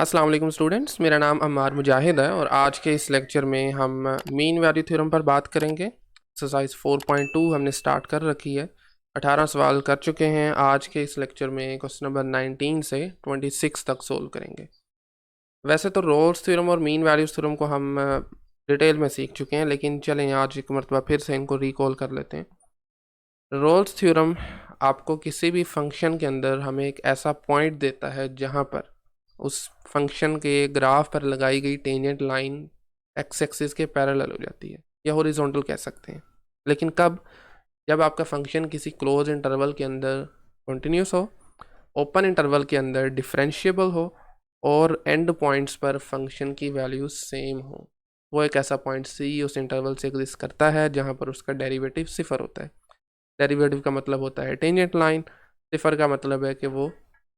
अस्सलाम वालेकुम स्टूडेंट्स, मेरा नाम अम्मार मुजाहिद है और आज के इस लेक्चर में हम मीन वैल्यू थ्योरम पर बात करेंगे। एक्सरसाइज 4.2 हमने स्टार्ट कर रखी है। 18 सवाल कर चुके हैं। आज के इस लेक्चर में क्वेश्चन नंबर 19 से 26 तक सोल्व करेंगे। वैसे तो रोल्स थ्योरम और मीन वैल्यूज थ्योरम को हम डिटेल में सीख चुके हैं, लेकिन चलें आज एक मरतबा फिर से इनको रिकॉल कर लेते हैं। रोल्स थ्योरम आपको किसी भी फंक्शन के अंदर हमें एक ऐसा पॉइंट देता है जहाँ पर उस फंक्शन के ग्राफ पर लगाई गई टेंजेंट लाइन एक्स एक्सिस के पैरेलल हो जाती है या हॉरिजॉन्टल कह सकते हैं। लेकिन कब? जब आपका फंक्शन किसी क्लोज इंटरवल के अंदर कंटिन्यूस हो, ओपन इंटरवल के अंदर डिफरेंशिएबल हो और एंड पॉइंट्स पर फंक्शन की वैल्यू सेम हो। वो एक ऐसा पॉइंट सी उस इंटरवल से एग्जिस्ट करता है जहाँ पर उसका डेरिवेटिव सिफर होता है। डेरिवेटिव का मतलब होता है टेंजेंट लाइन, सिफर का मतलब है कि वो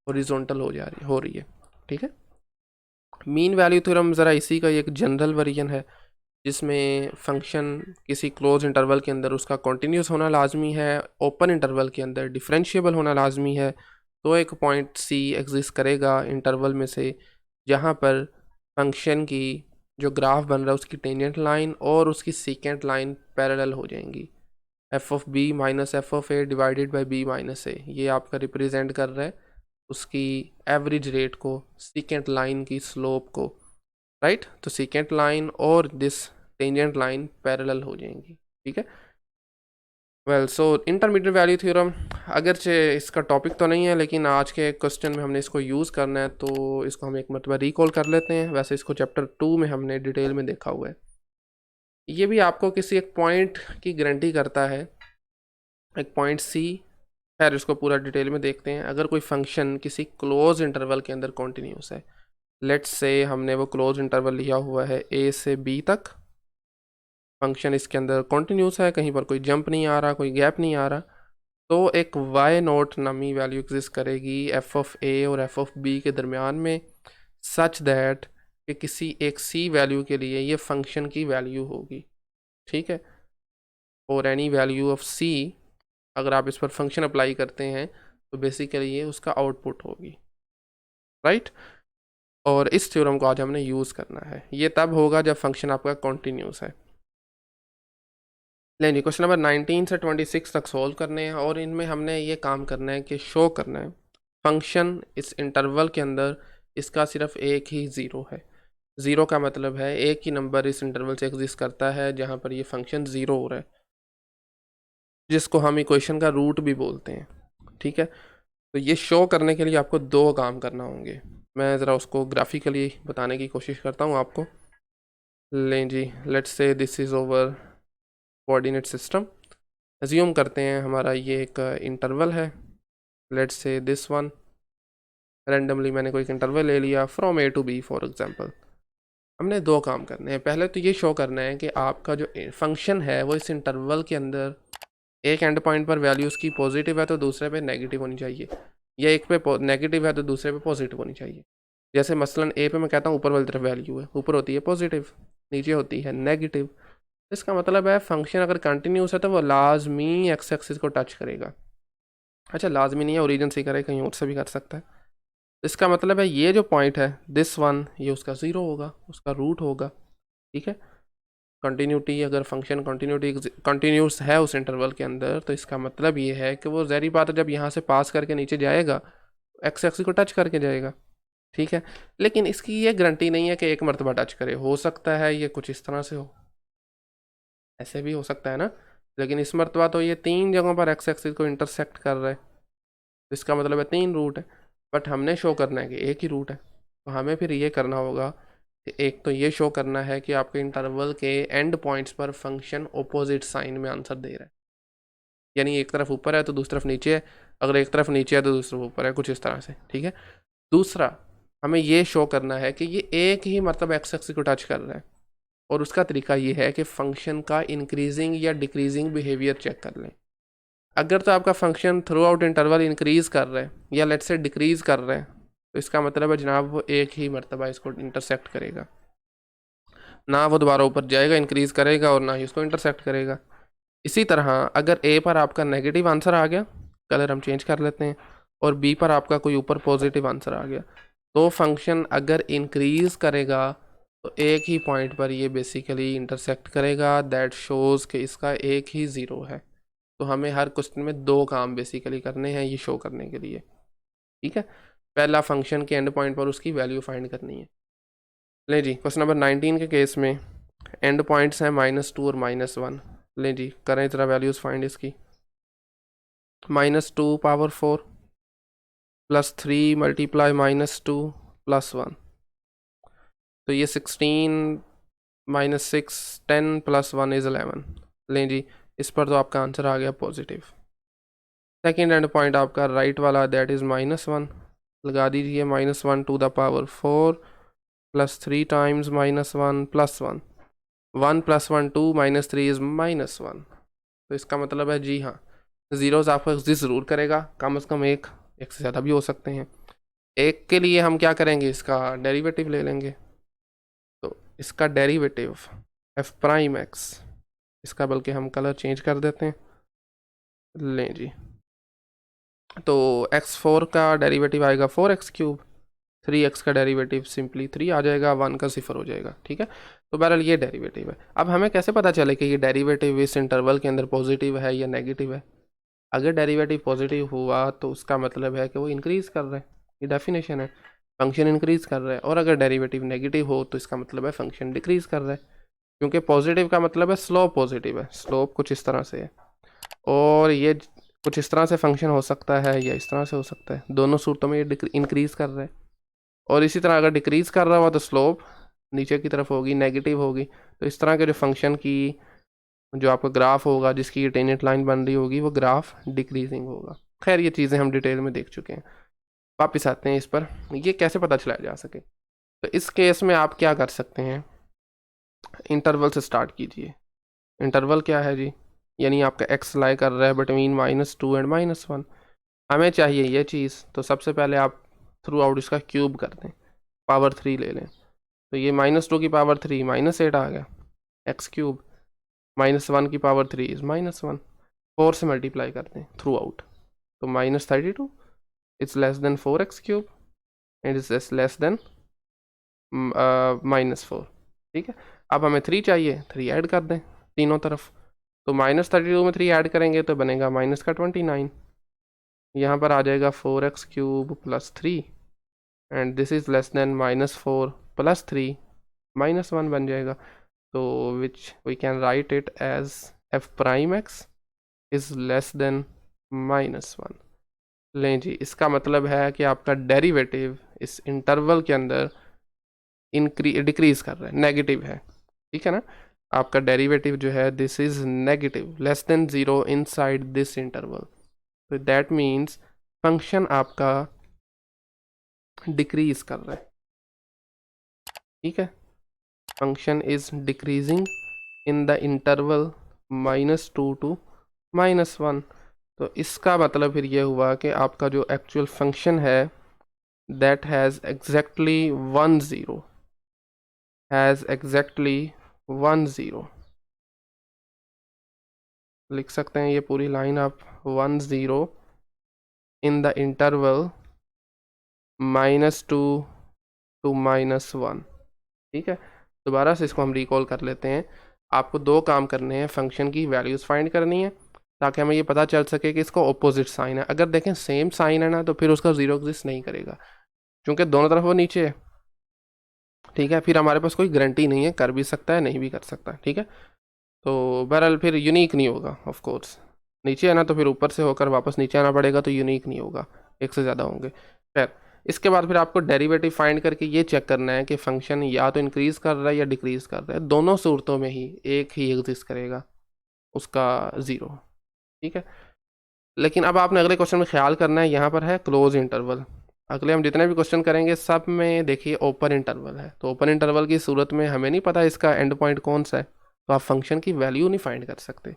हॉरिजॉन्टल हो रही है। ठीक है। मीन वैल्यू थ्योरम ज़रा इसी का एक जनरल वर्जन है जिसमें फंक्शन किसी क्लोज इंटरवल के अंदर उसका कॉन्टीन्यूस होना लाजमी है, ओपन इंटरवल के अंदर डिफरेंशिएबल होना लाजमी है। तो एक पॉइंट सी एग्जिस्ट करेगा इंटरवल में से जहाँ पर फंक्शन की जो ग्राफ बन रहा है उसकी टेंजेंट लाइन और उसकी सीकेंट लाइन पैरेलल हो जाएंगी। F of B minus F of A divided by B minus A, ये आपका रिप्रेजेंट कर रहा है उसकी एवरेज रेट को, सीकेंट लाइन की स्लोप को। राइट, तो सीकेंट लाइन और दिस टेंजेंट लाइन पैरेलल हो जाएंगी। ठीक है। Well, so intermediate value theorem अगरचे इसका टॉपिक तो नहीं है, लेकिन आज के क्वेश्चन में हमने इसको यूज़ करना है तो इसको हम एक मरतबा रिकॉल कर लेते हैं। वैसे इसको चैप्टर 2 में हमने डिटेल में देखा हुआ है। ये भी आपको किसी एक पॉइंट की गारंटी करता है, एक पॉइंट सी। खैर इसको पूरा डिटेल में देखते हैं। अगर कोई फंक्शन किसी क्लोज इंटरवल के अंदर कॉन्टीन्यूस है, लेट्स से हमने वो क्लोज इंटरवल लिया हुआ है ए से बी तक, फंक्शन इसके अंदर कॉन्टीन्यूस है, कहीं पर कोई जंप नहीं आ रहा, कोई गैप नहीं आ रहा, तो एक वाई नोट नामी वैल्यू एग्जिस्ट करेगी एफ ऑफ ए और एफ ऑफ बी के दरमियान में, सच दैट कि किसी एक सी वैल्यू के लिए ये फंक्शन की वैल्यू होगी। ठीक है। और एनी वैल्यू ऑफ सी, अगर आप इस पर फंक्शन अप्लाई करते हैं तो बेसिकली ये उसका आउटपुट होगी। राइट। और इस थ्योरम को आज हमने यूज़ करना है। ये तब होगा जब फंक्शन आपका कॉन्टीन्यूस है। लेकिन क्वेश्चन नंबर 19 से 26 तक सोल्व करने हैं और इनमें हमने ये काम करना है कि शो करना है फंक्शन इस इंटरवल के अंदर इसका सिर्फ एक ही ज़ीरो है। ज़ीरो का मतलब है एक ही नंबर इस इंटरवल से एग्जिस्ट करता है जहाँ पर ये फंक्शन ज़ीरो हो रहा है, जिसको हम इक्वेशन का रूट भी बोलते हैं। ठीक है। तो ये शो करने के लिए आपको दो काम करना होंगे। मैं ज़रा उसको ग्राफिकली बताने की कोशिश करता हूँ आपको। लें जी, let's say this is over coordinate system. Assume करते हैं हमारा ये एक इंटरवल है, let's say this one. Randomly मैंने कोई एक इंटरवल ले लिया from A to B for example. हमने दो काम करने हैं। पहले तो ये शो करना है कि आपका जो फंक्शन है वो इस इंटरवल के अंदर एक एंड पॉइंट पर वैल्यू उसकी पॉजिटिव है तो दूसरे पे नेगेटिव होनी चाहिए, या एक पे नेगेटिव है तो दूसरे पे पॉजिटिव होनी चाहिए। जैसे मसलन ए पे मैं कहता हूँ ऊपर वाली तरफ वैल्यू है, ऊपर होती है पॉजिटिव, नीचे होती है नेगेटिव। इसका मतलब है फंक्शन अगर कंटिन्यूस है तो वो लाजमी एक्स एक्सिस को टच करेगा। अच्छा, लाजमी नहीं है, ओरिजिन से करे, कहीं और से भी कर सकता है। इसका मतलब है ये जो पॉइंट है दिस वन, ये उसका ज़ीरो होगा, उसका रूट होगा। ठीक है। कंटिन्यूटी, अगर फंक्शन कंटिन्यूस है उस इंटरवल के अंदर तो इसका मतलब ये है कि वो ज़ाहिर बात है जब यहाँ से पास करके नीचे जाएगा एक्स एक्सिस को टच करके जाएगा। ठीक है। लेकिन इसकी ये गारंटी नहीं है कि एक मरतबा टच करे। हो सकता है ये कुछ इस तरह से हो, ऐसे भी हो सकता है ना। लेकिन इस मरतबा तो ये तीन जगहों पर एक्स एक्सिस को इंटरसेक्ट कर रहा है, तो इसका मतलब है तीन रूट है। बट हमने शो करना है कि एक ही रूट है, तो हमें फिर ये करना होगा कि एक तो ये शो करना है कि आपके इंटरवल के एंड पॉइंट्स पर फंक्शन ऑपोजिट साइन में आंसर दे रहा है, यानी एक तरफ ऊपर है तो दूसरी तरफ नीचे है, अगर एक तरफ नीचे है तो दूसरी तरफ ऊपर है, कुछ इस तरह से। ठीक है। दूसरा, हमें ये शो करना है कि ये एक ही मतलब एक्स एक्सिस को टच कर रहा है, और उसका तरीका ये है कि फंक्शन का इंक्रीजिंग या डिक्रीजिंग बिहेवियर चेक कर लें। अगर तो आपका function through out interval increase कर रहा है या लेट्स से डिक्रीज़ कर रहा है, तो इसका मतलब है जनाब वो एक ही मरतबा इसको इंटरसेक्ट करेगा, ना वो दोबारा ऊपर जाएगा इंक्रीज़ करेगा और ना ही उसको इंटरसेक्ट करेगा। इसी तरह अगर ए पर आपका नेगेटिव आंसर आ गया, कलर हम चेंज कर लेते हैं, और बी पर आपका कोई ऊपर पॉजिटिव आंसर आ गया, तो फंक्शन अगर इंक्रीज करेगा तो एक ही पॉइंट पर ये बेसिकली इंटरसेक्ट करेगा, दैट शोज़ कि इसका एक ही ज़ीरो है। तो हमें हर क्वेश्चन में दो काम बेसिकली करने हैं ये शो करने के लिए, ठीक है। पहला फंक्शन के एंड पॉइंट पर उसकी वैल्यू फाइंड करनी है। ले जी, क्वेश्चन नंबर 19 के केस में एंड पॉइंट्स हैं -2 और -1। ले जी, करें जरा वैल्यूज़ फाइंड इसकी। -2 पावर 4 +3 मल्टीप्लाई -2 +1, तो ये 16 -6 10 +1 इज़ 11। लें जी, इस पर तो आपका आंसर आ गया पॉजिटिव। सेकेंड एंड पॉइंट आपका राइट वाला दैट इज़ -1, लगा दीजिए -1 to the power 4 +3 times -1 +1, 1 + 1 2 -3 is -1। तो इसका मतलब है जी हाँ, ज़ीरोज़ आपको एग्जिस्ट ज़रूर करेगा, कम से कम एक से ज़्यादा भी हो सकते हैं। एक के लिए हम क्या करेंगे, इसका डेरिवेटिव ले लेंगे। तो इसका डेरिवेटिव f'(x), इसका बल्कि हम कलर चेंज कर देते हैं। लें जी, तो x4 का डेरिवेटिव आएगा 4x³, 3x का डेरिवेटिव सिंपली 3 आ जाएगा, 1 का 0 हो जाएगा, ठीक है। तो बहरहाल ये डेरिवेटिव है। अब हमें कैसे पता चले कि ये डेरिवेटिव इस इंटरवल के अंदर पॉजिटिव है या नेगेटिव है। अगर डेरिवेटिव पॉजिटिव हुआ तो उसका मतलब है कि वो इंक्रीज़ कर रहा है, ये डेफिनेशन है, फंक्शन इंक्रीज़ कर रहा है। और अगर डेरिवेटिव नेगेटिव हो तो इसका मतलब है फंक्शन डिक्रीज़ कर रहा है, क्योंकि पॉजिटिव का मतलब है स्लोप पॉजिटिव है, स्लोप कुछ इस तरह से है, और ये कुछ इस तरह से फंक्शन हो सकता है या इस तरह से हो सकता है। दोनों सूरतों में ये इंक्रीज़ कर रहा है। और इसी तरह अगर डिक्रीज़ कर रहा हुआ तो स्लोप नीचे की तरफ होगी, नेगेटिव होगी। तो इस तरह के जो फंक्शन की जो आपका ग्राफ होगा, जिसकी ये टेंजेंट लाइन बन रही होगी, वो ग्राफ डिक्रीजिंग होगा। खैर ये चीज़ें हम डिटेल में देख चुके हैं। वापस आते हैं इस पर, ये कैसे पता चलाया जा सके। तो इस केस में आप क्या कर सकते हैं, इंटरवल से स्टार्ट कीजिए। इंटरवल क्या है जी, यानी आपका एक्स लाई कर रहा है बिटवीन -2 एंड -1। हमें चाहिए ये चीज़, तो सबसे पहले आप थ्रू आउट इसका क्यूब कर दें, पावर 3 ले लें। तो ये -2 की पावर 3 -8 आ गया, x³ -1 की पावर 3 इज़ -1, 4 से मल्टीप्लाई कर दें थ्रू आउट, तो -32 it's less than 4x³ and it's less than -4, ठीक है। अब हमें 3 चाहिए, 3 ऐड कर दें तीनों तरफ, तो -32 में 3 ऐड करेंगे तो बनेगा -29, यहाँ पर आ जाएगा 4x³ + 3 and this is less than -4 + 3 -1 बन जाएगा। तो which we can write it as f'(x) is less than -1। लें जी, इसका मतलब है कि आपका डेरिवेटिव इस इंटरवल के अंदर डिक्रीज कर रहा है, नेगेटिव है, ठीक है ना। आपका डेरिवेटिव जो है this is negative, less than 0 inside this interval. तो दैट मीन्स फंक्शन आपका डिक्रीज कर रहा है, ठीक है। Function is decreasing in the interval -2 to -1। तो इसका मतलब फिर ये हुआ कि आपका जो एक्चुअल फंक्शन है that has exactly 1 0, has exactly 1 0 लिख सकते हैं। ये पूरी लाइन आप 1 0 इन द इंटरवल -2 टू -1, ठीक है। दोबारा से इसको हम रिकॉल कर लेते हैं। आपको दो काम करने हैं, फंक्शन की वैल्यूज़ फाइंड करनी है ताकि हमें ये पता चल सके कि इसका ऑपोजिट साइन है। अगर देखें सेम साइन है ना तो फिर उसका ज़ीरो एग्जिस्ट नहीं करेगा, क्योंकि दोनों तरफ वो नीचे है, ठीक है। फिर हमारे पास कोई गारंटी नहीं है, कर भी सकता है नहीं भी कर सकता, ठीक है। तो बहरहाल फिर यूनिक नहीं होगा, ऑफ कोर्स नीचे है ना तो फिर ऊपर से होकर वापस नीचे आना पड़ेगा, तो यूनिक नहीं होगा, एक से ज़्यादा होंगे। खैर इसके बाद फिर आपको डेरिवेटिव फाइंड करके ये चेक करना है कि फंक्शन या तो इंक्रीज़ कर रहा है या डिक्रीज़ कर रहा है। दोनों सूरतों में ही एक ही एग्जिस्ट करेगा, उसका ज़ीरो, ठीक है। लेकिन अब आपने अगले क्वेश्चन में ख्याल करना है, यहाँ पर है क्लोज इंटरवल। अगले हम जितने भी क्वेश्चन करेंगे सब में देखिए ओपन इंटरवल है, तो ओपन इंटरवल की सूरत में हमें नहीं पता इसका एंड पॉइंट कौन सा है, तो आप फंक्शन की वैल्यू नहीं फाइंड कर सकते।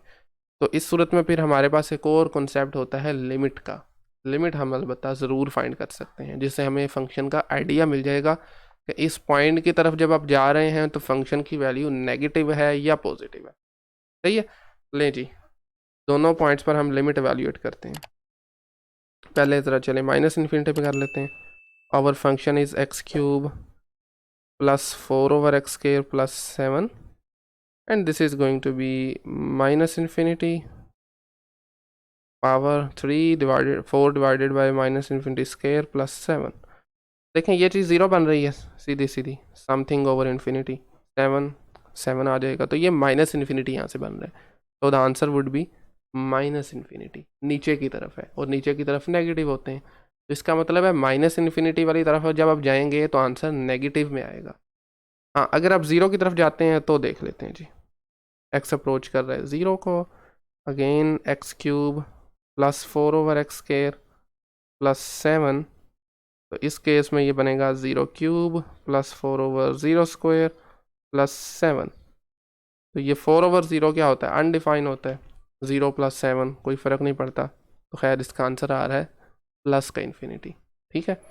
तो इस सूरत में फिर हमारे पास एक और कॉन्सेप्ट होता है लिमिट का। लिमिट हम अलबत्ता ज़रूर फाइंड कर सकते हैं, जिससे हमें फंक्शन का आइडिया मिल जाएगा कि इस पॉइंट की तरफ जब आप जा रहे हैं तो फंक्शन की वैल्यू नेगेटिव है या पॉजिटिव है, सही है। लें जी, दोनों पॉइंट्स पर हम लिमिट एवेल्यूएट करते हैं। पहले ज़रा चले -∞ पे कर लेते हैं, our function is x cube plus 4 over x square plus 7, and this is going to be minus infinity power 3 divided 4 divided by minus infinity square plus 7। देखें ये चीज़ ज़ीरो बन रही है सीधी सीधी, समथिंग ओवर इन्फिनिटी 7 आ जाएगा, तो ये माइनस इन्फिनिटी यहाँ से बन रहा है, तो the answer would be minus infinity. नीचे की तरफ है और नीचे की तरफ नेगेटिव होते हैं, तो इसका मतलब है माइनस इन्फिनिटी वाली तरफ जब आप जाएंगे तो आंसर नेगेटिव में आएगा। हाँ, अगर आप ज़ीरो की तरफ जाते हैं तो देख लेते हैं जी, एक्स अप्रोच कर रहे हैं ज़ीरो को, again x cube plus 4 over x square plus 7, तो इस केस में ये बनेगा 0 cube plus 4 over 0 square plus 7। तो ये 4 ओवर 0 क्या होता है, अनडिफाइन होता है, 0 प्लस 7 कोई फ़र्क नहीं पड़ता, तो खैर इसका आंसर आ रहा है प्लस का इन्फिनिटी। ठीक है,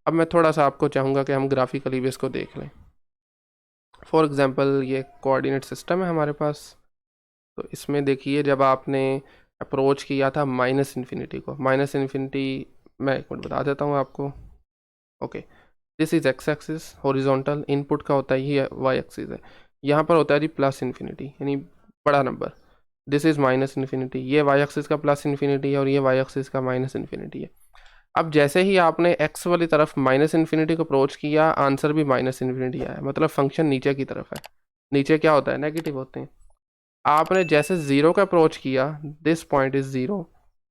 अब मैं थोड़ा सा आपको चाहूँगा कि हम ग्राफिकली भी इसको देख लें। फॉर एग्ज़ाम्पल ये कोऑर्डिनेट सिस्टम है हमारे पास, तो इसमें देखिए जब आपने अप्रोच किया था माइनस इन्फिनिटी को, माइनस इन्फिनिटी मैं एक मिनट बता देता हूँ आपको। Okay, this is x axis horizontal, input का होता है ये वाई एक्सिस है, यहाँ पर होता है जी प्लस इन्फिनिटी यानी बड़ा number, this is minus infinity, ये वाई एक्सिस का प्लस इन्फिनिटी है और ये वाई एक्सिस का माइनस इन्फिनिटी है। अब जैसे ही आपने एक्स वाली तरफ माइनस इन्फिनिटी को अप्रोच किया, आंसर भी माइनस इन्फिनिटी आया, मतलब फंक्शन नीचे की तरफ है, नीचे क्या होता है, नेगेटिव होते हैं। आपने जैसे ज़ीरो का अप्रोच किया, दिस पॉइंट इज़ ज़ीरो,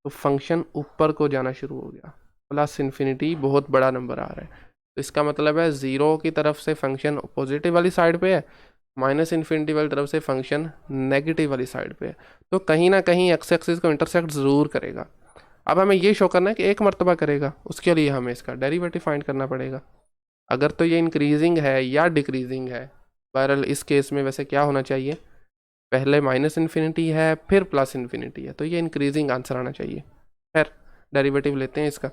तो फंक्शन ऊपर को जाना शुरू हो गया, प्लस इन्फिनिटी बहुत बड़ा नंबर आ रहा है, तो इसका मतलब है ज़ीरो की तरफ से फंक्शन पॉजिटिव वाली साइड पे है, माइनस इन्फिनिटी वाली तरफ से फंक्शन नेगेटिव वाली साइड पे है, तो कहीं ना कहीं एक्स एक्सिस को इंटरसेक्ट ज़रूर करेगा। अब हमें ये शो करना है कि एक मरतबा करेगा, उसके लिए हमें इसका डेरिवेटिव फाइंड करना पड़ेगा। अगर तो ये इंक्रीजिंग है या डिक्रीजिंग है, बहरहाल इस केस में वैसे क्या होना चाहिए, पहले माइनस इन्फिनिटी है फिर प्लस इन्फिनिटी है, तो ये इंक्रीजिंग आंसर आना चाहिए। खैर डेरिवेटिव लेते हैं इसका,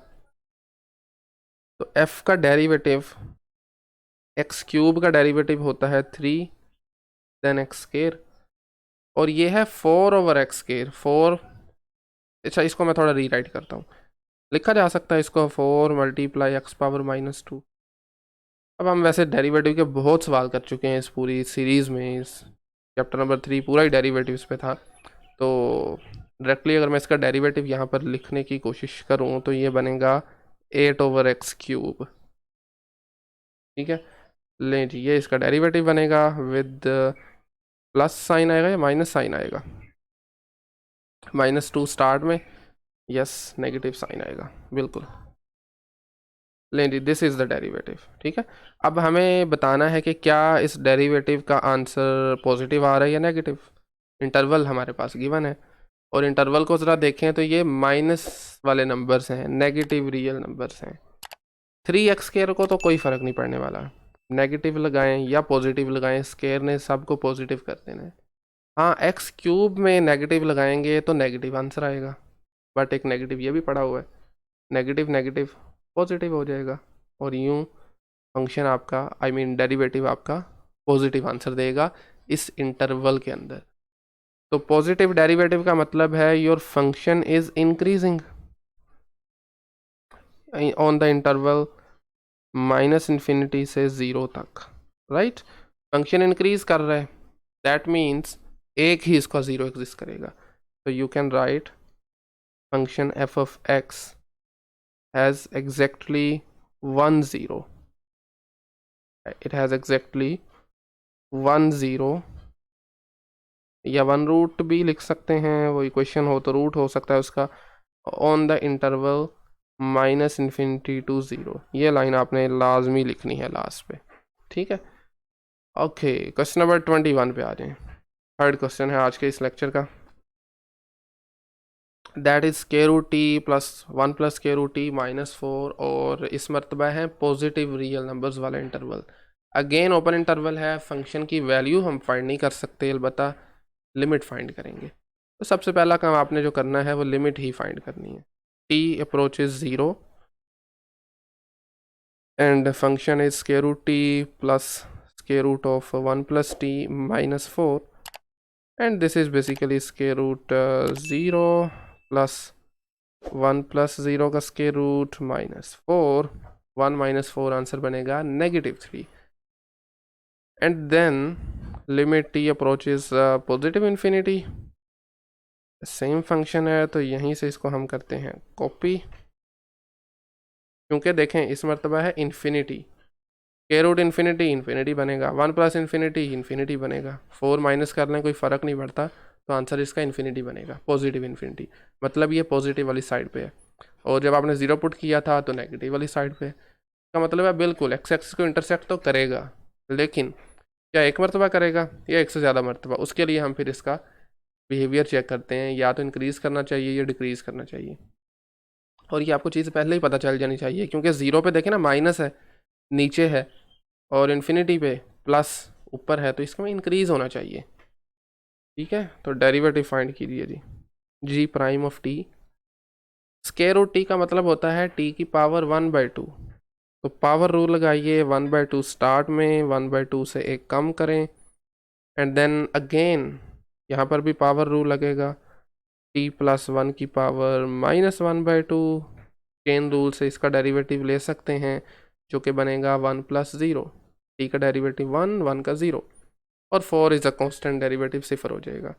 तो f का डेरिवेटिव, एक्स क्यूब का डेरिवेटिव होता है 3 देन एक्स स्क्वायर, और ये है 4 ओवर एक्स स्क्वायर 4। अच्छा, इसको मैं थोड़ा रीराइट करता हूँ, लिखा जा सकता है इसको 4 मल्टीप्लाई एक्स पावर -2। अब हम वैसे डेरिवेटिव के बहुत सवाल कर चुके हैं इस पूरी सीरीज़ में, इस चैप्टर नंबर 3 पूरा ही डेरिवेटिव्स पे था, तो डायरेक्टली अगर मैं इसका डेरिवेटिव यहाँ पर लिखने की कोशिश करूँ तो ये बनेगा 8 ओवर एक्स क्यूब। ठीक है, लें जी, ये इसका डेरिवेटिव बनेगा विद प्लस साइन आएगा या माइनस साइन आएगा, -2 स्टार्ट में, यस नेगेटिव साइन आएगा बिल्कुल। लें जी, दिस इज़ द डेरिवेटिव। ठीक है, अब हमें बताना है कि क्या इस डेरिवेटिव का आंसर पॉजिटिव आ रहा है या नेगेटिव। इंटरवल हमारे पास गिवन है, और इंटरवल को ज़रा देखें तो ये माइनस वाले नंबर्स हैं, नेगेटिव रियल नंबर्स हैं। 3x स्क्वायर को तो कोई फ़र्क नहीं पड़ने वाला, नेगेटिव लगाएं या पॉजिटिव लगाएं, स्क्वायर ने सबको पॉजिटिव कर देना है। हाँ, एक्स क्यूब में नेगेटिव लगाएंगे तो नेगेटिव आंसर आएगा, बट एक नेगेटिव ये भी पड़ा हुआ है, नेगेटिव नेगेटिव पॉजिटिव हो जाएगा, और यूँ फंक्शन आपका आई मीन डेरिवेटिव आपका पॉजिटिव आंसर देगा इस इंटरवल के अंदर। तो पॉजिटिव डेरिवेटिव का मतलब है your function is increasing on the interval minus infinity से 0 तक, राइट। फंक्शन इंक्रीज कर रहा है, दैट मीन्स एक ही इसका 0 एग्जिस्ट करेगा, तो you can write function F of x has exactly 1 0, it has exactly 1 0 या 1 रूट भी लिख सकते हैं, वो इक्वेशन हो तो रूट हो सकता है उसका, on the interval minus infinity to 0, ये लाइन आपने लाजमी लिखनी है लास्ट पे। ठीक है, ओके, क्वेश्चन नंबर 21 पे आ जाएं। थर्ड क्वेश्चन है आज के इस लेक्चर का, that is square root t plus 1 plus square root t -4, और इस मरतबा है पॉजिटिव रियल नंबर्स वाला इंटरवल। अगेन ओपन इंटरवल है, फंक्शन की वैल्यू हम फाइंड नहीं कर सकते, अलबत्ता लिमिट फाइंड करेंगे। तो सबसे पहला काम आपने जो करना है वो लिमिट ही फाइंड करनी है। t approaches 0 and function is square root t plus square root of 1 plus t -4, and this is basically square root 0 plus 1 plus 0 का square root -4, 1 माइनस 4 आंसर बनेगा -3। And then limit t approaches positive infinity, same function है तो यहीं से इसको हम करते हैं कॉपी, क्योंकि देखें इस मरतबा है इन्फिनिटी, के रूट इन्फिनिटी इन्फिनिटी बनेगा, 1 प्लस इन्फिनिटी इन्फिनिटी बनेगा, 4 माइनस कर लें कोई फ़र्क नहीं पड़ता, तो आंसर इसका इन्फिनिटी बनेगा, पॉजिटिव इन्फिनिटी, मतलब ये पॉजिटिव वाली साइड पे है। और जब आपने 0 पुट किया था तो नेगेटिव वाली साइड पे, इसका मतलब है बिल्कुल एक्स एक्सिस को इंटरसेक्ट तो करेगा, लेकिन क्या एक मरतबा करेगा या एक से ज़्यादा मरतबा, उसके लिए हम फिर इसका बिहेवियर चेक करते हैं, या तो इंक्रीज़ करना चाहिए या डिक्रीज़ करना चाहिए। और ये आपको चीज़ पहले ही पता चल जानी चाहिए, क्योंकि 0 पे देखें ना माइनस है नीचे है, और इन्फिनिटी पे प्लस ऊपर है, तो इसका में इंक्रीज़ होना चाहिए। ठीक है, तो डेरिवेटिव फाइंड कीजिए जी, G prime of T, square root T का मतलब होता है टी की पावर 1/2, तो पावर रूल लगाइए 1/2 स्टार्ट में, 1/2 से एक कम करें, एंड देन अगेन यहाँ पर भी पावर रूल लगेगा, टी प्लस 1 की पावर -1/2, चेन रूल से इसका डेरिवेटिव ले सकते हैं, जो कि बनेगा 1 + 0, टी का डेरिवेटिव 1, 1 का 0, और 4 इज़ अ कांस्टेंट, डेरिवेटिव 0 हो जाएगा।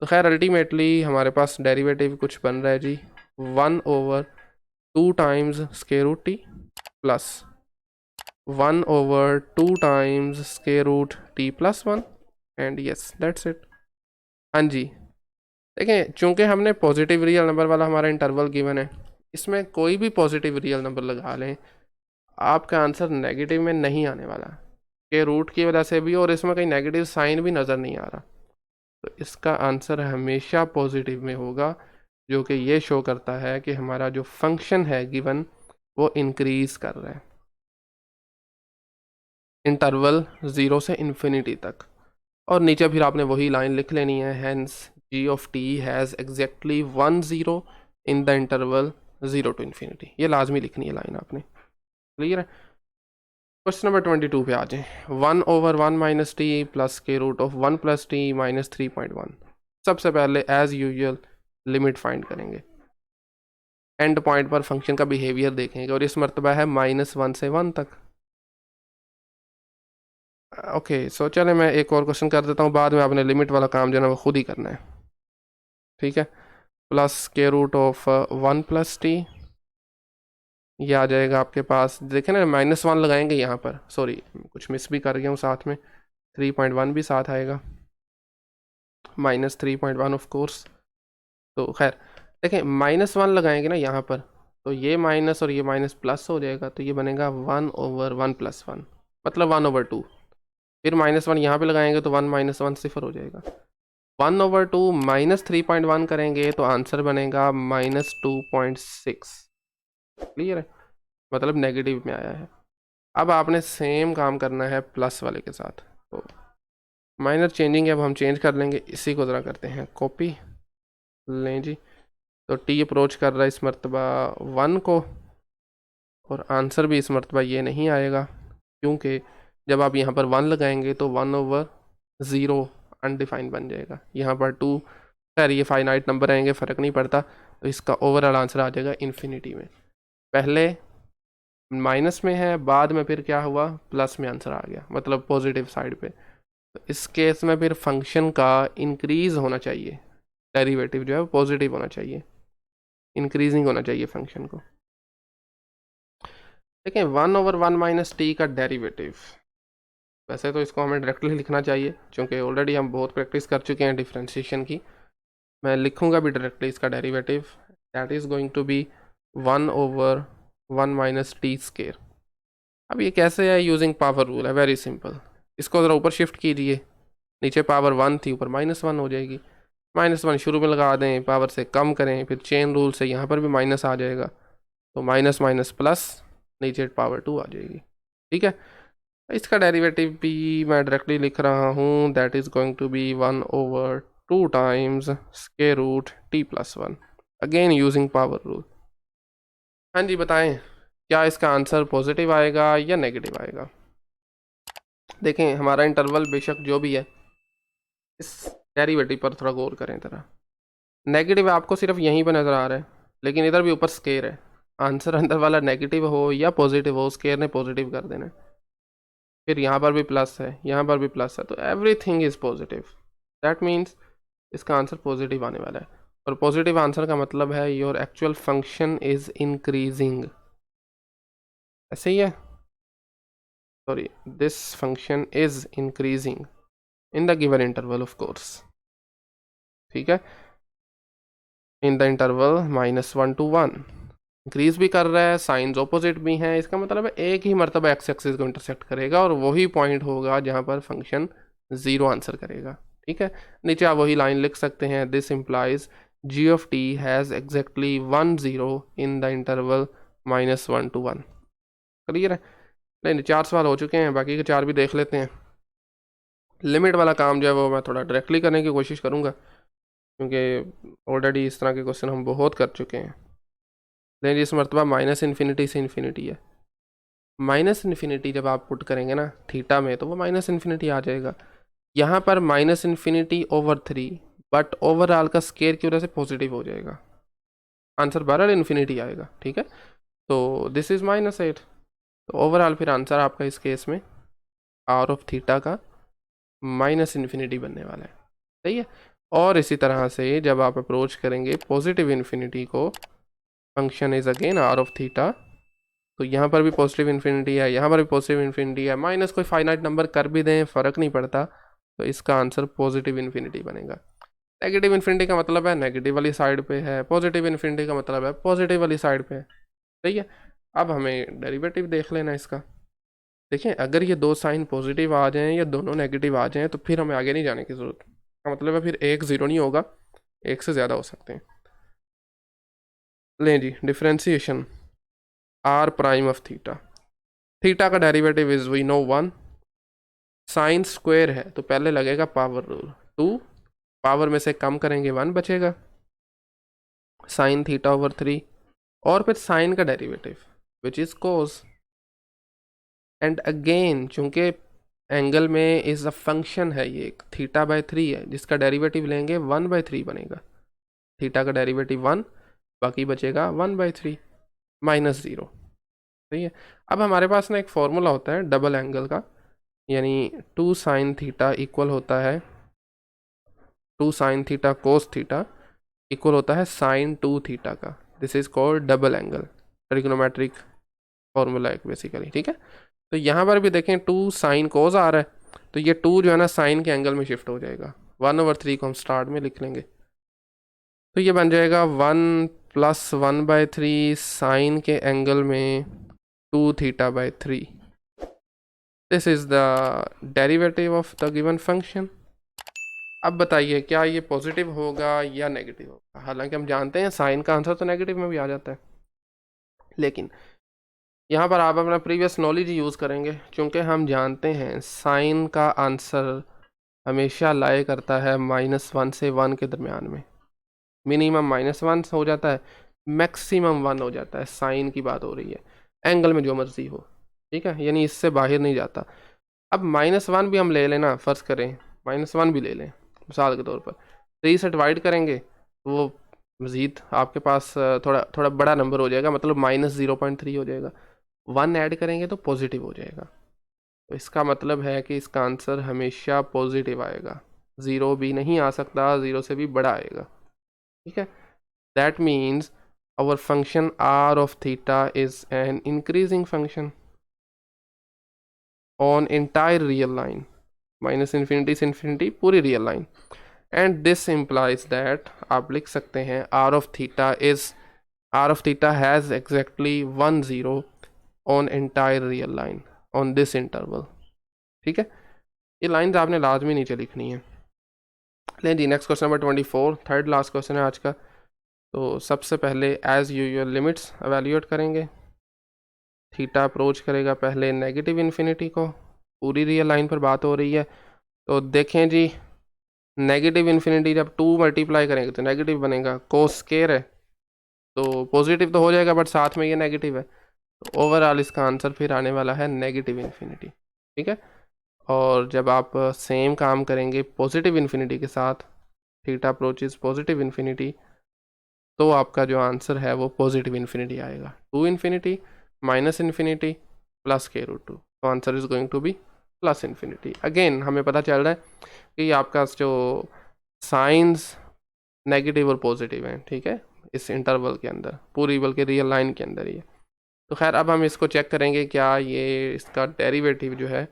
तो खैर अल्टीमेटली हमारे पास डेरिवेटिव कुछ बन रहा है जी 1/2 times square root t plus 1/2 times square root t plus 1, and yes that's it. हाँ जी, देखें चूँकि हमने पॉजिटिव रियल नंबर वाला हमारा इंटरवल गिवन है, इसमें कोई भी पॉजिटिव रियल नंबर लगा लें, आपका आंसर नेगेटिव में नहीं आने वाला, के रूट की वजह से भी, और इसमें कहीं नेगेटिव साइन भी नज़र नहीं आ रहा, तो इसका आंसर हमेशा पॉजिटिव में होगा, जो कि ये शो करता है कि हमारा जो फंक्शन है गिवन वो इंक्रीज़ कर रहा है इंटरवल 0 से इन्फिनिटी तक। और नीचे फिर आपने वही लाइन लिख लेनी है, hence g of t has exactly 1 0 in the interval 0 to infinity, ये लाजमी लिखनी है लाइन आपने। क्लियर है? क्वेश्चन नंबर 22 पे आ जाए, 1/1 माइनस टी प्लस के रूट ऑफ 1 + t - 3.1। सबसे पहले एज यूजुअल लिमिट फाइंड करेंगे, एंड पॉइंट पर फंक्शन का बिहेवियर देखेंगे, और इस मरतबा है -1 से 1 तक। ओके सो चले मैं एक और क्वेश्चन कर देता हूँ, बाद में आपने लिमिट वाला काम जो है ना वो खुद ही करना है। ठीक है, प्लस के रूट ऑफ 1 + t, ये आ जाएगा आपके पास, देखें ना -1 लगाएंगे यहाँ पर, सॉरी कुछ मिस भी कर गया हूँ, साथ में 3.1 भी साथ आएगा, -3.1 ऑफ कोर्स। तो खैर देखें -1 लगाएंगे ना यहाँ पर, तो ये माइनस और ये माइनस प्लस हो जाएगा, तो ये बनेगा 1/1 + 1, मतलब 1/2। फिर -1 यहाँ पे लगाएंगे तो 1 - 1 0 हो जाएगा, 1/2 -3.1 करेंगे तो आंसर बनेगा -2.6। क्लियर है, मतलब नेगेटिव में आया है। अब आपने सेम काम करना है प्लस वाले के साथ, तो माइनर चेंजिंग है, अब हम चेंज कर लेंगे, इसी को ज़रा करते हैं कॉपी, लें जी, तो टी अप्रोच कर रहा है इस मरतबा 1 को, और आंसर भी इस मरतबा ये नहीं आएगा, क्योंकि जब आप यहाँ पर 1 लगाएंगे तो 1/0 अनडिफाइंड बन जाएगा, यहाँ पर 2, खैर ये फाइनाइट नंबर आएंगे फ़र्क नहीं पड़ता, तो इसका ओवरऑल आंसर आ जाएगा इन्फिनिटी में। पहले माइनस में है, बाद में फिर क्या हुआ, प्लस में आंसर आ गया, मतलब पॉजिटिव साइड पे, तो इस केस में फिर फंक्शन का इंक्रीज़ होना चाहिए, डेरिवेटिव जो है वो पॉजिटिव होना चाहिए, इंक्रीजिंग होना चाहिए फंक्शन को। देखिए 1/1 - t का डेरिवेटिव, वैसे तो इसको हमें डायरेक्टली लिखना चाहिए, क्योंकि ऑलरेडी हम बहुत प्रैक्टिस कर चुके हैं डिफ्रेंशिएशन की, मैं लिखूंगा भी डायरेक्टली इसका derivative, that is going to be 1/1 - t square. अब ये कैसे है, यूजिंग पावर रूल है, वेरी सिंपल, इसको ज़रा ऊपर शिफ्ट कीजिए, नीचे पावर 1 थी, ऊपर -1 हो जाएगी, -1 शुरू में लगा दें, पावर से कम करें, फिर चेन रूल से यहाँ पर भी माइनस आ जाएगा, तो माइनस माइनस प्लस, नीचे पावर 2 आ जाएगी। ठीक है, इसका डेरिवेटिव भी मैं डायरेक्टली लिख रहा हूँ, that is going to be 1/2 times square root t + 1, again using power rule. हाँ जी बताएं, क्या इसका आंसर पॉजिटिव आएगा या नेगेटिव आएगा? देखें हमारा इंटरवल बेशक जो भी है, इस डेरिवेटिव पर थोड़ा गौर करें ज़रा, नेगेटिव आपको सिर्फ यहीं पर नज़र आ रहा है, लेकिन इधर भी ऊपर स्क्वायर है, आंसर अंदर वाला नेगेटिव हो या पॉजिटिव हो, स्केयर ने पॉजिटिव कर देना है। फिर यहाँ पर भी प्लस है, यहाँ पर भी प्लस है, तो everything is positive. That means इसका आंसर पॉजिटिव आने वाला है। और पॉजिटिव आंसर का मतलब है your actual function is increasing. ऐसे ही है, sorry, this function is increasing in the given interval of course. ठीक है, इन द इंटरवल -1 to 1 इंक्रीज भी कर रहा है, साइंस ऑपोजिट भी हैं, इसका मतलब है एक ही मरतबा एक्स एक्सिस को इंटरसेक्ट करेगा और वही पॉइंट होगा जहां पर फंक्शन 0 आंसर करेगा। ठीक है, नीचे आप वही लाइन लिख सकते हैं, this implies g of t has exactly 1 0 in the interval -1 to 1। Clear है? नहीं, 4 सवाल हो चुके हैं, बाकी के 4 भी देख लेते हैं। लिमिट वाला काम जो है वो मैं थोड़ा डायरेक्टली करने की कोशिश करूँगा, क्योंकि ऑलरेडी इस तरह के क्वेश्चन हम बहुत कर चुके हैं। लेकिन इस मरतबा -इन्फिनिटी से इन्फिनिटी है। -इन्फिनिटी जब आप पुट करेंगे ना थीटा में, तो वो -इन्फिनिटी आ जाएगा। यहाँ पर -∞/3, बट ओवरऑल का स्केयर की वजह से पॉजिटिव हो जाएगा, आंसर बहरहाल इन्फिनिटी आएगा। ठीक है, तो दिस इज -8, तो ओवरऑल फिर आंसर आपका इस केस में आर ऑफ थीटा का -इन्फिनिटी बनने वाला है। सही है। और इसी तरह से जब आप अप्रोच करेंगे पॉजिटिव इन्फिनिटी को, function is again r of theta, तो यहाँ पर भी पॉजिटिव इन्फिनिटी है, यहाँ पर भी पॉजिटिव इन्फिनिटी है, माइनस कोई फाइनाइट नंबर कर भी दें फ़र्क नहीं पड़ता, तो इसका आंसर पॉजिटिव इन्फिनिटी बनेगा। नेगेटिव इन्फिनिटी का मतलब है नेगेटिव वाली साइड पे है, पॉजिटिव इन्फिनिटी का मतलब है पॉजिटिव वाली साइड पे है। सही है। अब हमें डेरिवेटिव देख लेना इसका। देखिए, अगर ये दो साइन पॉजिटिव आ जाएं या दोनों नेगेटिव आ जाएं, तो फिर हमें आगे नहीं जाने की ज़रूरत। का मतलब है फिर एक ज़ीरो नहीं होगा, एक से ज़्यादा हो सकते हैं। लें जी, differentiation R prime of theta, theta का derivative is we know 1, sine square है तो पहले लगेगा पावर रूल 2, पावर में से कम करेंगे 1 बचेगा, साइन थीटा ओवर 3, और फिर साइन का derivative which is cos, and again चूंकि एंगल में इज अ फंक्शन है, ये θ/3 है, जिसका डेरिवेटिव लेंगे 1/3 बनेगा, थीटा का डेरिवेटिव 1, बाकी बचेगा 1/3 -0। सही है। अब हमारे पास ना एक फॉर्मूला होता है डबल एंगल का, यानी 2 sin थीटा इक्वल होता है 2 sin theta cos theta equal होता है sin 2 थीटा का। This is called double angle, trigonometric formula एक बेसिकली। ठीक है, तो यहाँ पर भी देखें 2 sin कोस आ रहा है, तो ये 2 जो है ना साइन के एंगल में शिफ्ट हो जाएगा, 1/3 को हम स्टार्ट में लिख लेंगे, तो ये बन जाएगा 1 + 1/3 साइन के एंगल में 2 θ/3। This is the derivative of the given function. अब बताइए क्या ये पॉजिटिव होगा या नेगेटिव होगा? हालांकि हम जानते हैं साइन का आंसर तो नेगेटिव में भी आ जाता है, लेकिन यहाँ पर आप अपना प्रीवियस नॉलेज यूज़ करेंगे, क्योंकि हम जानते हैं साइन का आंसर हमेशा लाई करता है -1 से 1 के दरमियान में, मिनिमम -1 हो जाता है, मैक्सिमम 1 हो जाता है। साइन की बात हो रही है, एंगल में जो मर्जी हो, ठीक है, यानी इससे बाहर नहीं जाता। अब -1 भी हम ले लेना, फ़र्ज़ करें -1 भी ले लें मिसाल के तौर पर, 3 से डिवाइड करेंगे तो वो मज़ीद आपके पास थोड़ा थोड़ा बड़ा नंबर हो जाएगा, मतलब -0.3 हो जाएगा, 1 ऐड करेंगे तो पॉजिटिव हो जाएगा। तो इसका मतलब है कि इसका आंसर हमेशा पॉजिटिव आएगा, 0 भी नहीं आ सकता, 0 से भी बड़ा आएगा। ठीक है, that means our function are of theta is an increasing function on entire real line, -infinity से इन्फिनिटी पूरी real line, and this implies that आप लिख सकते हैं r of theta has exactly 1 0 on entire real line on this interval. ठीक है, ये lines आपने लाजमी नीचे लिखनी है। लेकिन जी, next question number 24, third last question है आज का। तो सबसे पहले एज यूजुअल लिमिट्स एवेल्यूएट करेंगे। थीटा अप्रोच करेगा पहले नेगेटिव इन्फिनिटी को, पूरी रियल लाइन पर बात हो रही है, तो देखें जी, नेगेटिव इन्फिनिटी जब 2 मल्टीप्लाई करेंगे तो नेगेटिव बनेगा, कोस स्केयर है तो पॉजिटिव तो हो जाएगा, बट साथ में ये नेगेटिव है, तो ओवरऑल इसका आंसर फिर आने वाला है नेगेटिव इन्फिनिटी। ठीक है, और जब आप सेम काम करेंगे पॉजिटिव इन्फिनिटी के साथ, थीटा अप्रोचेस पॉजिटिव इन्फिनिटी, तो आपका जो आंसर है वो पॉजिटिव इन्फिनिटी आएगा। 2 इन्फिनिटी माइनस इन्फिनिटी प्लस के रूट 2, तो answer is going to be plus infinity. Again हमें पता चल रहा है कि आपका जो साइंस नेगेटिव और पॉजिटिव हैं, ठीक है, इस इंटरवल के अंदर, पूरी बल्कि रियल लाइन के अंदर ही है। तो खैर अब हम इसको चेक करेंगे क्या ये इसका डेरिवेटिव जो है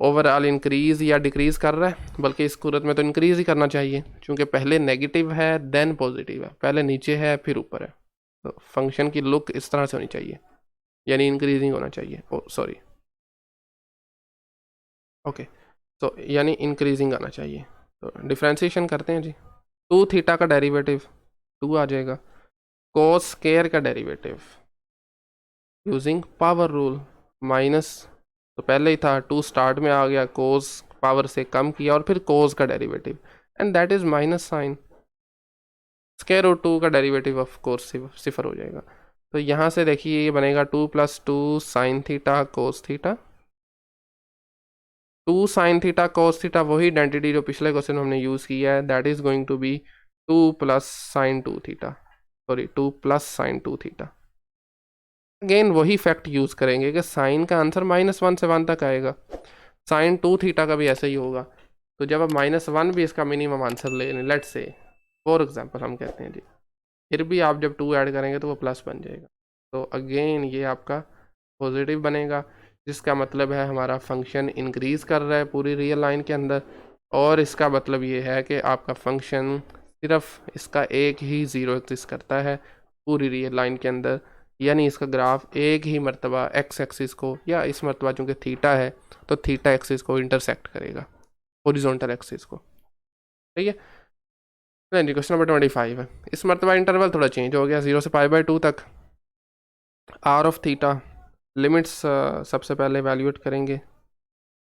ओवरऑल इंक्रीज या डिक्रीज कर रहा है, बल्कि इस सूरत में तो इंक्रीज ही करना चाहिए, क्योंकि पहले नेगेटिव है देन पॉजिटिव है, पहले नीचे है फिर ऊपर है। तो फंक्शन की लुक इस तरह से होनी चाहिए, यानी इंक्रीजिंग होना चाहिए, ओ सॉरी, ओके, तो यानी इंक्रीजिंग आना चाहिए। तो डिफ्रेंशिएशन करते हैं जी। 2 थीटा का डेरिवेटिव 2 आ जाएगा। कोस स्क्वायर का derivative using power rule minus, तो पहले ही था 2 स्टार्ट में आ गया, कोस पावर से कम किया और फिर कोस का derivative, and that is minus sine. Square root 2 का डेरिवेटिव ऑफ कोर्स सिफर हो जाएगा। तो यहाँ से देखिए ये बनेगा 2 + 2 sine theta cos theta. 2 sine theta cos theta वही आइडेंटिटी जो पिछले क्वेश्चन में हमने यूज़ किया है, that is going to be 2 + sine 2 theta, sorry 2 + sine 2 theta. Again वही फैक्ट यूज़ करेंगे कि साइन का आंसर -1 से 1 तक आएगा, साइन 2 थीटा का भी ऐसे ही होगा। तो जब अब -1 भी इसका मिनिमम आंसर ले लें, लेट्स से फॉर एग्जांपल हम कहते हैं जी, फिर भी आप जब 2 ऐड करेंगे तो वो प्लस बन जाएगा। तो अगेन ये आपका पॉजिटिव बनेगा, जिसका मतलब है हमारा फंक्शन इंक्रीज कर रहा है पूरी रियल लाइन के अंदर, और इसका मतलब ये है कि आपका फंक्शन सिर्फ इसका एक ही ज़ीरो एग्जिस्ट करता है पूरी रियल लाइन के अंदर, यानी इसका ग्राफ एक ही मरतबा एक्स एक्सिस को, या इस मरतबा चूँकि थीटा है तो थीटा एक्सिस को इंटरसेक्ट करेगा, हॉरिजॉन्टल एक्सिस को, ठीक है। नहीं, क्वेश्चन नंबर 25 है। इस मरतबा इंटरवल थोड़ा चेंज हो गया, 0 से π/2 तक। आर ऑफ थीटा लिमिट्स सबसे पहले वैल्यूएट करेंगे।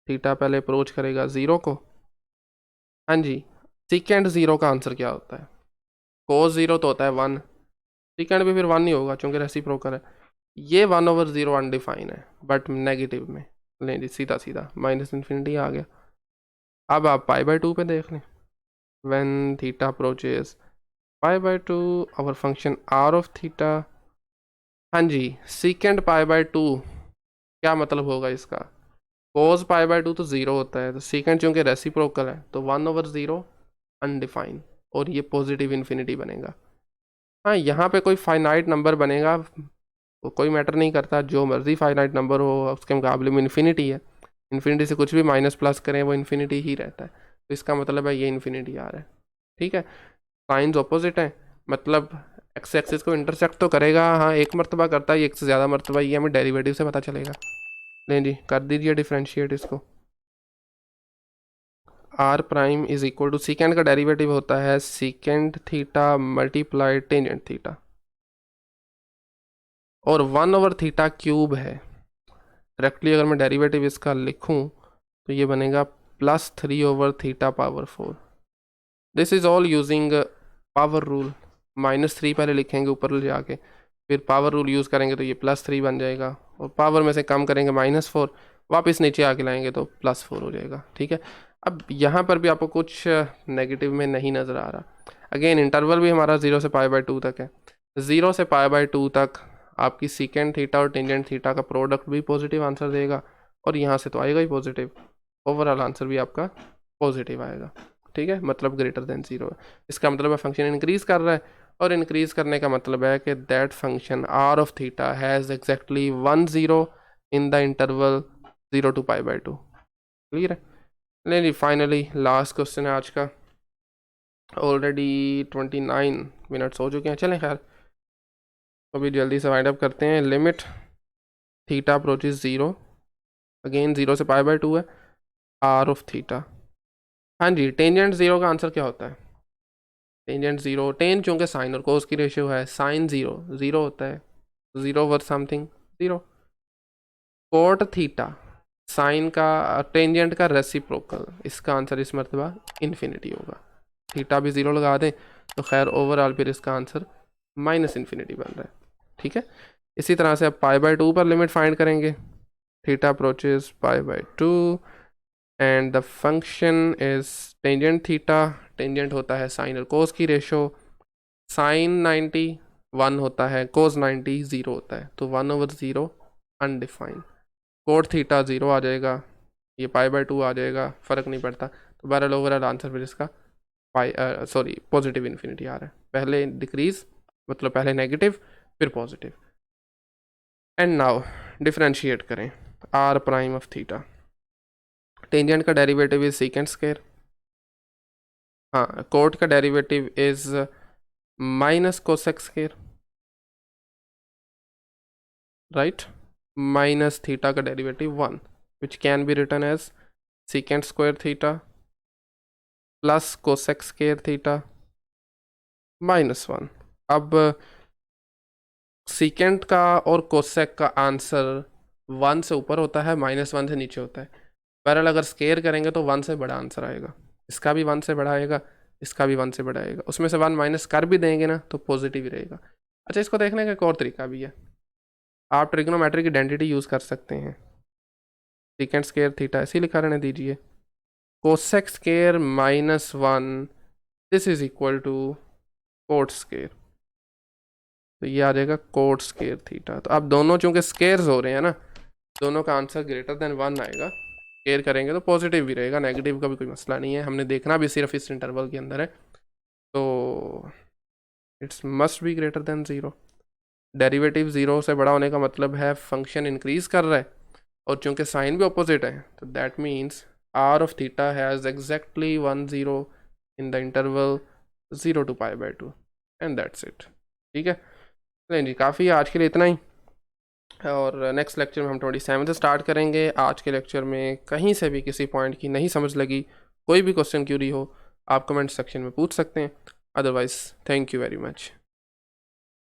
थीटा पहले अप्रोच करेगा 0 को। हाँ जी, सीकेंड 0 का आंसर क्या होता है? कोस 0 तो होता है 1, सीकेंड भी फिर 1 ही होगा क्योंकि रेसिप्रोकल है। ये 1/0 अनडिफाइन है बट नेगेटिव में, नहीं जी, सीधा सीधा माइनस इन्फिनिटी आ गया। अब आप π/2 पे देख लें, when theta approaches π/2 our function r of theta, हाँ जी, secant π/2 क्या मतलब होगा इसका? cos π/2 तो 0 होता है, तो secant चूंकि रेसिप्रोकल है तो 1/0 अनडिफाइंड, और ये पॉजिटिव इन्फिनिटी बनेगा। हाँ, यहाँ पे कोई फाइनाइट नंबर बनेगा, वो कोई मैटर नहीं करता, जो मर्जी फाइनाइट नंबर हो उसके मुकाबले में इन्फिनिटी है, इन्फिनिटी से कुछ भी माइनस प्लस करें वो इन्फिनिटी ही रहता है, तो इसका मतलब है ये इन्फिनिटी आ रहा है, ठीक है। साइंस ऑपोजिट है, मतलब एक्स एक्सिस को इंटरसेक्ट तो करेगा, हाँ एक मरतबा करता है, एक से ज़्यादा मरतबा, ये हमें डेरिवेटिव से पता चलेगा। नहीं जी, कर दीजिए डिफ्रेंशिएट इसको। R prime is equal to, secant का डेरिवेटिव होता है secant theta multiply tangent theta, और 1/थीटा क्यूब है। डायरेक्टली अगर मैं डेरिवेटिव इसका लिखूं तो ये बनेगा +3/थीटा power 4। This is all using power rule. -3 पहले लिखेंगे ऊपर ले जाके, फिर पावर रूल यूज़ करेंगे तो ये +3 बन जाएगा, और पावर में से कम करेंगे -4, वापस नीचे आके लाएंगे तो +4 हो जाएगा, ठीक है। अब यहाँ पर भी आपको कुछ नेगेटिव में नहीं नज़र आ रहा। अगेन इंटरवल भी हमारा 0 से π/2 तक है, 0 से π/2 तक आपकी सीकेंड थीटा और टेंजेंट थीटा का प्रोडक्ट भी पॉजिटिव आंसर देगा, और यहाँ से तो आएगा ही पॉजिटिव, ओवरऑल आंसर भी आपका पॉजिटिव आएगा, ठीक है, मतलब ग्रेटर देन 0 है। इसका मतलब है फंक्शन इंक्रीज कर रहा है, और इंक्रीज करने का मतलब है कि that function are of theta has exactly 1 0 in the interval 0 to π/2। Clear है? नहीं नहीं, फाइनली लास्ट क्वेश्चन है आज का। ऑलरेडी 29 मिनट्स हो चुके हैं, चलें खैर अभी जल्दी से वाइंड अप करते हैं। लिमिट थीटा अप्रोचेस 0, अगेन 0 से π/2 है, आर ऑफ थीटा। हाँ जी, टेंजेंट 0 का आंसर क्या होता है? टेंजेंट 0, टेन चूँकि साइन और कोस की रेशियो है, साइन 0 0 होता है, 0 worth something 0। Cot theta sine का टेंजेंट का रेसिप्रोकल, इसका आंसर इस मरतबा इन्फिनिटी होगा। थीटा भी 0 लगा दें तो खैर ओवरऑल फिर इसका आंसर -इन्फिनिटी बन रहा है, ठीक है। इसी तरह से अब π/2 पर लिमिट फाइंड करेंगे। Theta approaches π/2 and the function is tangent theta, tangent होता है साइन और कोस की रेशो, साइन 90 1 होता है, कोस 90 0 होता है, तो 1/0 अनडिफाइंड। कोट थीटा 0 आ जाएगा, ये π/2 आ जाएगा, फ़र्क नहीं पड़ता। तो बहरहाल ओवरऑल आंसर फिर इसका पॉजिटिव इन्फिनिटी आ रहा है। पहले डिक्रीज मतलब पहले नेगेटिव फिर पॉजिटिव। एंड नाउ डिफरेंशिएट करें r prime of theta. Tangent का डेरिवेटिव इज सीकेंट स्क्वायर, हाँ कोट का derivative is minus cosec square, right, minus theta का derivative 1 which can be written as secant square theta plus cosec square theta -1। अब secant का और cosec का answer 1 से ऊपर होता है, -1 से नीचे होता है। बहरहाल अगर स्केयर करेंगे तो 1 से बड़ा आंसर आएगा, इसका भी 1 से बड़ा आएगा, इसका भी 1 से बड़ा आएगा। उसमें से 1 माइनस कर भी देंगे ना तो पॉजिटिव ही रहेगा। अच्छा, इसको देखने का एक और तरीका भी है, आप ट्रिग्नोमेट्रिक आइडेंटिटी यूज़ कर सकते हैं। सीकेंट स्क्वायर थीटा ऐसे ही लिखा रहने दीजिए, cosec square -1 this is equal to cot square, तो ये आ जाएगा कोट स्क्वायर थीटा। तो अब दोनों चूंकि स्क्वायर्स हो रहे हैं ना, दोनों का आंसर ग्रेटर देन 1 आएगा। स्क्वायर करेंगे तो पॉजिटिव भी रहेगा, नेगेटिव का भी कोई मसला नहीं है, हमने देखना भी सिर्फ इस इंटरवल के अंदर है। तो it's must be greater than 0। Derivative 0 से बड़ा होने का मतलब है फंक्शन इंक्रीज कर रहा है, और चूंकि साइन भी अपोजिट है तो that means r of theta has exactly 1 0 in the interval 0 to π/2 and that's it. ठीक है, नहीं जी, काफ़ी है आज के लिए, इतना ही। और नेक्स्ट लेक्चर में हम 27 से स्टार्ट करेंगे। आज के लेक्चर में कहीं से भी किसी पॉइंट की नहीं समझ लगी, कोई भी क्वेश्चन क्यूरी हो, आप कमेंट सेक्शन में पूछ सकते हैं। Otherwise thank you very much.